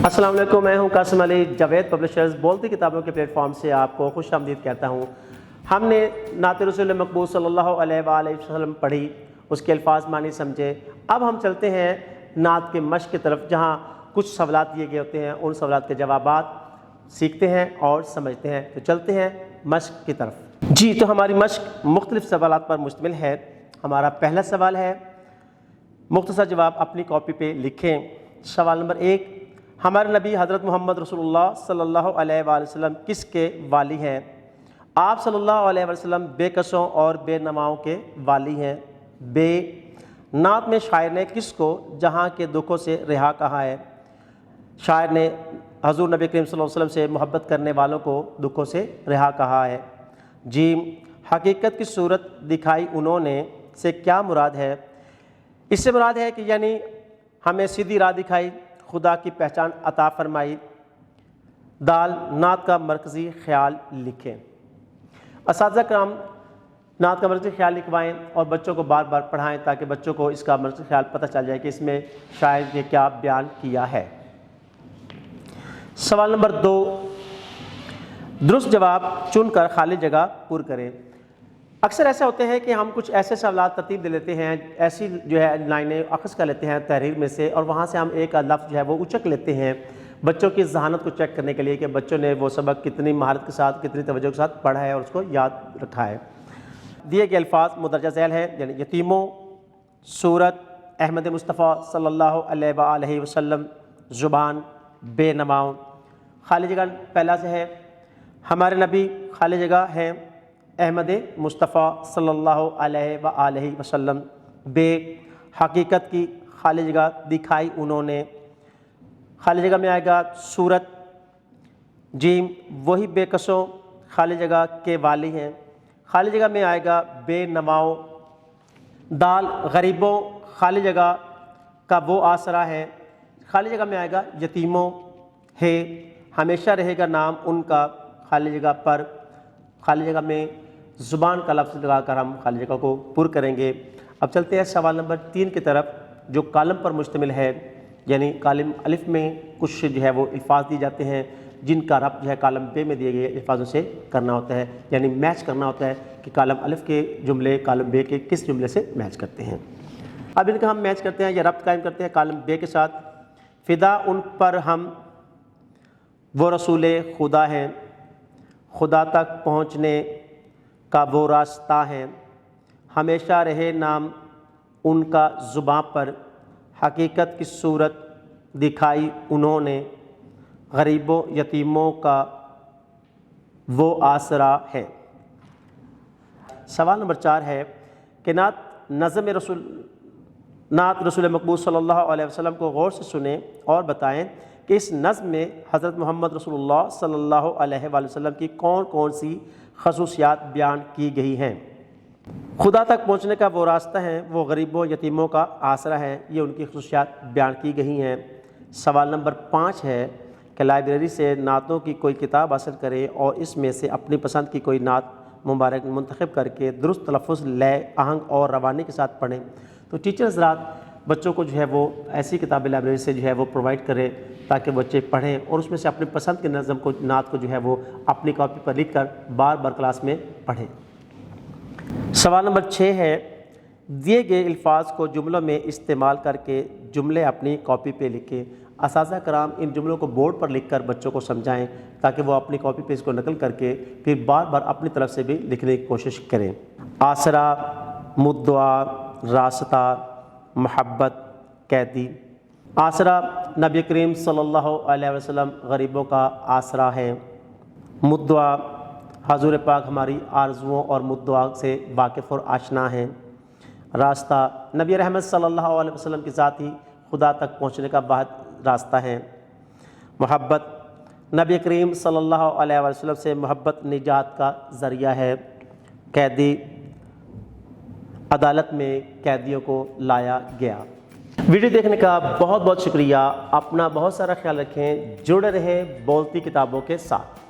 अस्सलाम वालेकुम, मैं हूं कासिम अली। जावेद पब्लिशर्स बोलती किताबों के प्लेटफॉर्म से आपको खुश आमदीद कहता हूं। हमने नात रसूल मकबूल सल्लल्लाहु अलैहि वसल्लम पढ़ी, उसके अल्फाज मानी समझे। अब हम चलते हैं नात के मश्क की तरफ, जहां कुछ सवालात दिए गए होते हैं, उन सवालात के जवाबात सीखते हैं और समझते हैं। तो चलते हैं मश्क की तरफ। जी, तो हमारी मश्क मुख्तलिफ सवालात पर मुश्तमिल है। हमारा पहला सवाल है, मुख्तसर जवाब अपनी कॉपी पे लिखें। सवाल नंबर 1, हमारे नबी हज़रत मोहम्मद रसूलुल्लाह सल्लल्लाहु अलैहि वसल्लम किसके वाली हैं? आप सल्लल्लाहु अलैहि वसल्लम बेकसों और बेनमाओं के वाली हैं। बे, नात में शायर ने किसको जहाँ के दुखों से रिहा कहा है? शायर ने हज़ूर नबी करीम सल्लल्लाहु अलैहि वसल्लम से मोहब्बत करने वालों को दुखों से रिहा कहा है। जीम, हकीकत की सूरत दिखाई उन्होंने से क्या मुराद है? इससे मुराद है कि यानी हमें सीधी राह दिखाई, खुदा की पहचान अता फरमाई। दाल, नात का मरकज़ी ख्याल लिखें। असातिज़ा कराम नात का मरकज़ी ख्याल लिखवाएं और बच्चों को बार बार पढ़ाएं ताकि बच्चों को इसका मरकज़ी ख्याल पता चल जाए कि इसमें शायर ने क्या बयान किया है। सवाल नंबर 2, दुरुस्त जवाब चुनकर खाली जगह पुर करें। अक्सर ऐसा होते हैं कि हम कुछ ऐसे सवालात तरतीब दे लेते हैं, ऐसी जो है लाइनें अख़ज़ कर लेते हैं तहरीर में से, और वहाँ से हम एक लफ्ज़ जो है वो उचक लेते हैं बच्चों की ज़हानत को चेक करने के लिए कि बच्चों ने वो सबक कितनी महारत के साथ, कितनी तवज्जो के साथ पढ़ा है और उसको याद रखा है। दिए गए अल्फाज मुदर्जा ज़ैल है, यानी यतीमों, सूरत, अहमद मुस्तफ़ा सल्लल्लाहु अलैहि वसल्लम, ज़ुबान, बेनमाओं। खाली जगह पहला से है, हमारे नबी, खाली जगह है अहमद मुस्तफ़ा सल्लल्लाहु अलैहि वसल्लम। बे, हकीकत की, खाली जगह दिखाई उन्होंने, खाली जगह में आएगा सूरत। जीम, वही बेकसों, खाली जगह के वाली हैं, खाली जगह में आएगा बेनमाओं। दाल, गरीबों, खाली जगह का वो आसरा है, खाली जगह में आएगा यतीमों। है, हमेशा रहेगा नाम उनका, खाली जगह पर, खाली जगह में ज़ुबान का लफ्ज़ लगाकर हम खाली जगह को पुर करेंगे। अब चलते हैं सवाल नंबर 3 की तरफ, जो कालम पर मुश्तमिल है, यानी कालम अलिफ में कुछ जो है वो अल्फाज दिए जाते हैं जिनका रब्त जो है कालम बे में दिए गए अल्फाजों से करना होता है, यानी मैच करना होता है कि कालम अलिफ के जुमले कालम बे के किस जुमले से मैच करते हैं। अब इनका हम मैच करते हैं या रब्त कायम करते हैं कालम बे के साथ। फ़िदा उन पर हम वो रसूल खुदा हैं, खुदा तक पहुँचने का वो रास्ता है, हमेशा रहे नाम उनका ज़ुबां पर, हकीकत की सूरत दिखाई उन्होंने, गरीबों यतीमों का वो आसरा है। सवाल नंबर 4 है कि नात रसूल मकबूल सल्लल्लाहु अलैहि वसल्लम को गौर से सुने और बताएं कि इस नज़्म में हज़रत मोहम्मद रसूलुल्लाह सल्लल्लाहु अलैहि वसल्लम की कौन कौन सी खसूसियात बयान की गई हैं। खुदा तक पहुँचने का वो रास्ता है, वो गरीबों यतीमों का आसरा है, ये उनकी खसूसियात बयान की गई हैं। सवाल नंबर 5 है कि लाइब्रेरी से नातों की कोई किताब हासिल करें और इसमें से अपनी पसंद की कोई नात मुबारक मुंतखब करके दुरुस्त तलफ़्फ़ुज़, लय, आहंग और रवानी के साथ पढ़ें। तो टीचर हज़रात बच्चों को जो है वो ऐसी किताबें लाइब्रेरी से जो है वो प्रोवाइड करें ताकि बच्चे पढ़ें और उसमें से अपनी पसंद के नज़म को, नात को जो है वो अपनी कॉपी पर लिख कर बार बार क्लास में पढ़ें। सवाल नंबर 6 है, दिए गए अल्फाज को जुमलों में इस्तेमाल करके जुमले अपनी कॉपी पे लिखें। असातिज़ा कराम इन जुमलों को बोर्ड पर लिख कर बच्चों को समझाएं ताकि वो अपनी कॉपी पे इसको नकल करके फिर बार बार अपनी तरफ से भी लिखने की कोशिश करें। आसरा, मुद्दआ, रास्ता, मोहब्बत, कैदी। आसरा, नबी करीम सल्लल्लाहु अलैहि वसल्लम गरीबों का आसरा है। मुद्दआ, हजूर पाक हमारी आरजुओं और मुद्दआ से वाकिफ़ और आशना हैं। रास्ता, नबी रहमत सल्लल्लाहु अलैहि वसल्लम की ज़ात ही खुदा तक पहुँचने का वाहिद रास्ता है। मोहब्बत, नबी करीम सल्लल्लाहु अलैहि वसल्लम से मोहब्बत निजात का ज़रिया है। कैदी, अदालत में कैदियों को लाया गया। वीडियो देखने का बहुत बहुत शुक्रिया। अपना बहुत सारा ख्याल रखें, जुड़े रहें बोलती किताबों के साथ।